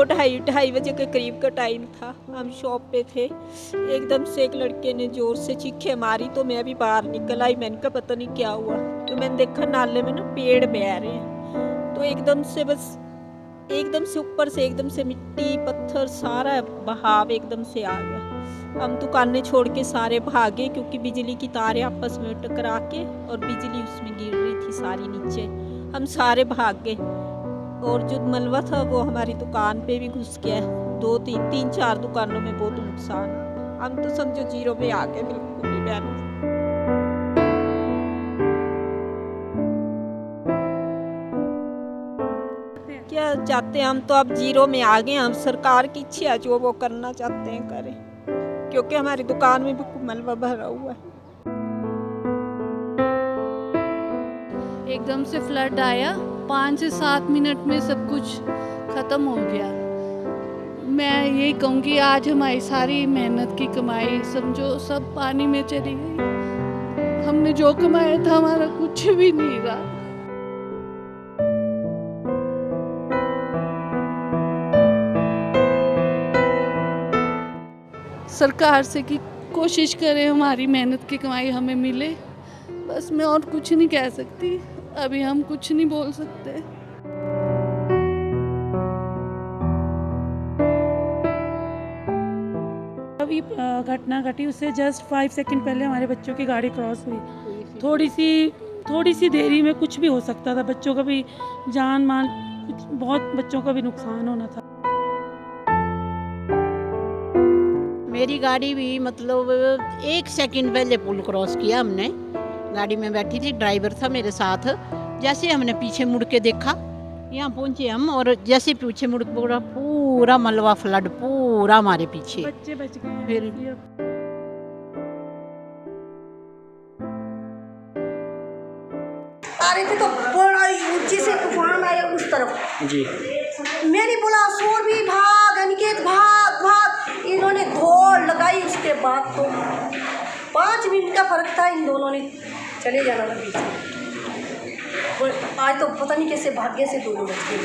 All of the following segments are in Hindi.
ढाई बजे के करीब का टाइम था। हम शॉप पे थे, एकदम से एक लड़के ने जोर से चीखें मारी तो मैं भी बाहर निकल आई। मैंने कहा पता नहीं क्या हुआ, तो मैंने देखा नाले में ना पेड़ बह रहे हैं। तो एकदम से ऊपर से एकदम से मिट्टी पत्थर सारा बहाव एकदम से आ गया। हम दुकानें छोड़ के सारे भागे, क्योंकि बिजली की तारें आपस में टकरा के और बिजली उसमें गिर रही थी सारी नीचे। हम सारे भाग गए और जो मलबा था वो हमारी दुकान पे भी घुस गया। 2-3-4 दुकानों में बहुत नुकसान। हम तो समझो जीरो में आ गए बिल्कुल ही बहन। क्या चाहते हैं हम तो अब जीरो में आ गए। हम सरकार की इच्छा जो वो करना चाहते हैं करें, क्योंकि हमारी दुकान में भी मलबा भरा हुआ है। एकदम से फ्लड आया, 5 से 7 मिनट में सब कुछ ख़त्म हो गया। मैं यही कहूँगी आज हमारी सारी मेहनत की कमाई समझो सब पानी में चली गई। हमने जो कमाया था हमारा कुछ भी नहीं रहा। सरकार से कि कोशिश करें हमारी मेहनत की कमाई हमें मिले, बस मैं और कुछ नहीं कह सकती। अभी हम कुछ नहीं बोल सकते। अभी घटना घटी उससे जस्ट 5 सेकंड पहले हमारे बच्चों की गाड़ी क्रॉस हुई। थोड़ी सी देरी में कुछ भी हो सकता था, बच्चों का भी जान माल कुछ बहुत बच्चों का भी नुकसान होना था। मेरी गाड़ी भी मतलब 1 सेकंड पहले पुल क्रॉस किया हमने। गाड़ी में बैठी थी, ड्राइवर था मेरे साथ। जैसे हमने पीछे मुड़ के देखा, यहाँ पहुँचे हम, और जैसे पीछे मुड़ पूरा मलबा फ्लड पूरा हमारे पीछे। बच्चे बच गए। फिर आ रहे थे तो बड़ा ऊंचे से तूफान आया उस तरफ जी। मैंने बोला शोर भी भाग, अनिकेत भाग भाग। इन्होंने दौड़ लगाई। उसके बाद तो 5 मिनट का फर्क था, इन दोनों ने चले जाना था पीछे। आज तो पता नहीं कैसे भाग्य से दोनों बच गए।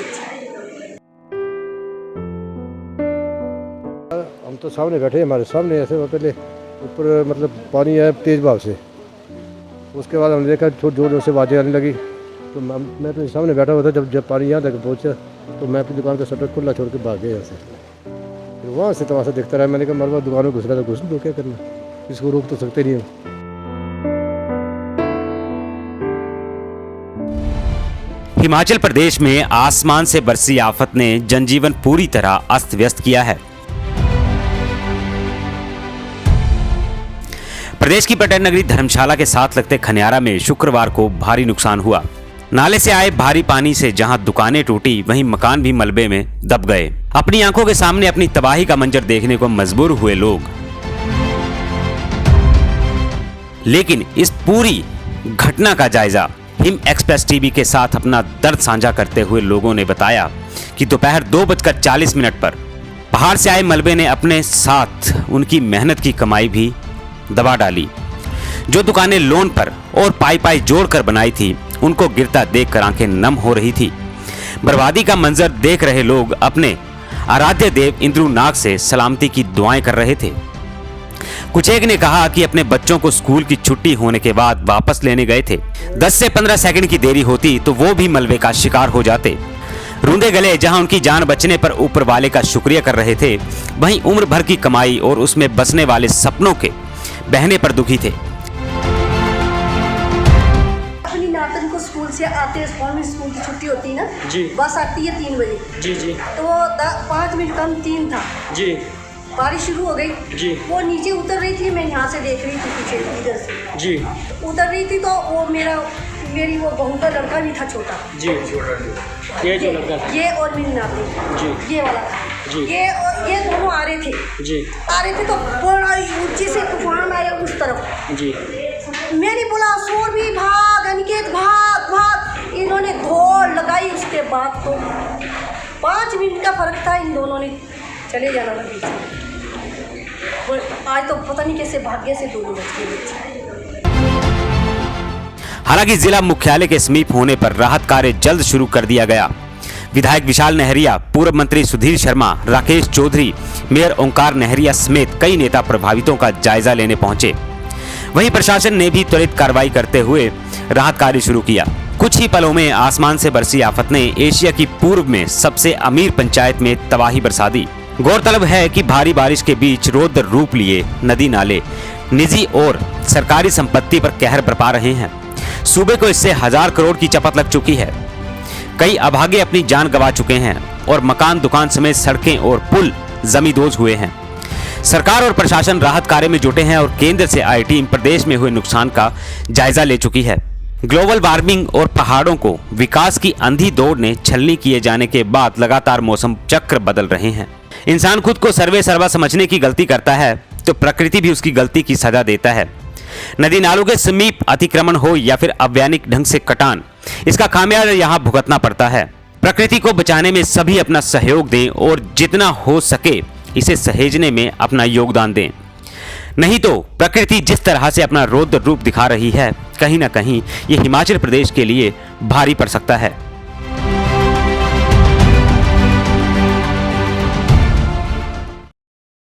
हम तो सामने बैठे, हमारे सामने ऐसे पहले ऊपर मतलब पानी आया तेज भाव से। उसके बाद हमने देखा थोड़ी जोर जोर से आवाज़ें आने लगी, तो मैं अपने सामने बैठा हुआ था। जब पानी यहाँ तक पहुँचा तो मैं अपनी दुकान का शटर खुला छोड़ के भाग गया यहाँ से। फिर वहाँ से तमाशा देखता रहा। मैंने कहा मलबा दुकान में घुस रहा था, घुस दो, क्या करना, इसको रोक तो सकते नहीं हम। हिमाचल प्रदेश में आसमान से बरसी आफत ने जनजीवन पूरी तरह अस्त व्यस्त किया है। प्रदेश की पर्यटन नगरी धर्मशाला के साथ लगते खनियारा में शुक्रवार को भारी नुकसान हुआ। नाले से आए भारी पानी से जहां दुकानें टूटी, वहीं मकान भी मलबे में दब गए। अपनी आंखों के सामने अपनी तबाही का मंजर देखने को मजबूर हुए लोग। लेकिन इस पूरी घटना का जायजा हिम एक्सप्रेस टीवी के साथ अपना दर्द साझा करते हुए लोगों ने बताया कि दोपहर 2:40 पर पहाड़ से आए मलबे ने अपने साथ उनकी मेहनत की कमाई भी दबा डाली। जो दुकानें लोन पर और पाई जोड़कर बनाई थी, उनको गिरता देखकर आंखें नम हो रही थी। बर्बादी का मंजर देख रहे लोग अपने आराध्य देव इंद्रुनाग से सलामती की दुआएं कर रहे थे। कुछ एक ने कहा कि अपने बच्चों को स्कूल की छुट्टी होने के बाद वापस लेने गए थे। 10 से 15 सेकंड की देरी होती तो वो भी मलबे का शिकार हो जाते। रूंधे गले जहां उनकी जान बचने पर ऊपर वाले का शुक्रिया कर रहे थे, वहीं उम्र भर की कमाई और उसमें बसने वाले सपनों के बहने पर दुखी थे। अपनी नातन को स्कूल से आते हैं, स्कूल की छुट्टी होती है ना जी, बस आती है 3 बजे जी जी। तो 5 मिनट कम 3 था जी। बारिश शुरू हो गई जी। वो नीचे उतर रही थी, मैं यहाँ से देख रही थी पीछे इधर से जी। उतर रही थी तो वो मेरी वो बहू का लड़का भी था छोटा जी। ये जो लड़का था, ये और मेरी नाती जी, ये वाला था जी। ये दोनों आ रहे थे जी। आ रहे थे तो बड़ा ऊंचे से तूफान आया उस तरफ जी। मैंने बोला शोर भी भाग, अनिकेत भाग भाग। इन्होंने दौड़ लगाई। उसके बाद तो 5 मिनट का फर्क था, इन दोनों ने चले जाना था पीछे। आज तो पता नहीं कैसे भाग्य से दोनों बच गए। हालांकि जिला मुख्यालय के समीप होने पर राहत कार्य जल्द शुरू कर दिया गया। विधायक विशाल नहरिया, पूर्व मंत्री सुधीर शर्मा, राकेश चौधरी, मेयर ओंकार नहरिया समेत कई नेता प्रभावितों का जायजा लेने पहुंचे। वहीं प्रशासन ने भी त्वरित कार्रवाई करते हुए राहत कार्य शुरू किया। कुछ ही पलों में आसमान से बरसी आफत ने एशिया की पूर्व में सबसे अमीर पंचायत में तबाही बरसा दी। गौरतलब है कि भारी बारिश के बीच रौद्र रूप लिए नदी नाले निजी और सरकारी संपत्ति पर कहर बरपा रहे हैं। सूबे को इससे 1000 करोड़ की चपत लग चुकी है। कई अभागे अपनी जान गंवा चुके हैं और मकान, दुकान समेत सड़कें और पुल जमींदोज हुए हैं। सरकार और प्रशासन राहत कार्य में जुटे हैं और केंद्र से आई टीम प्रदेश में हुए नुकसान का जायजा ले चुकी है। ग्लोबल वार्मिंग और पहाड़ों को विकास की अंधी दौड़ ने छलनी किए जाने के बाद लगातार मौसम चक्र बदल रहे हैं। इंसान खुद को सर्वे सर्वा समझने की गलती करता है तो प्रकृति भी उसकी गलती की सजा देता है। नदी नालों के समीप अतिक्रमण हो या फिर अवैज्ञानिक ढंग से कटान, इसका खामियाजा यहाँ भुगतना पड़ता है। प्रकृति को बचाने में सभी अपना सहयोग दें और जितना हो सके इसे सहेजने में अपना योगदान दें। नहीं तो प्रकृति जिस तरह से अपना रौद्र रूप दिखा रही है, कहीं ना कहीं ये हिमाचल प्रदेश के लिए भारी पड़ सकता है।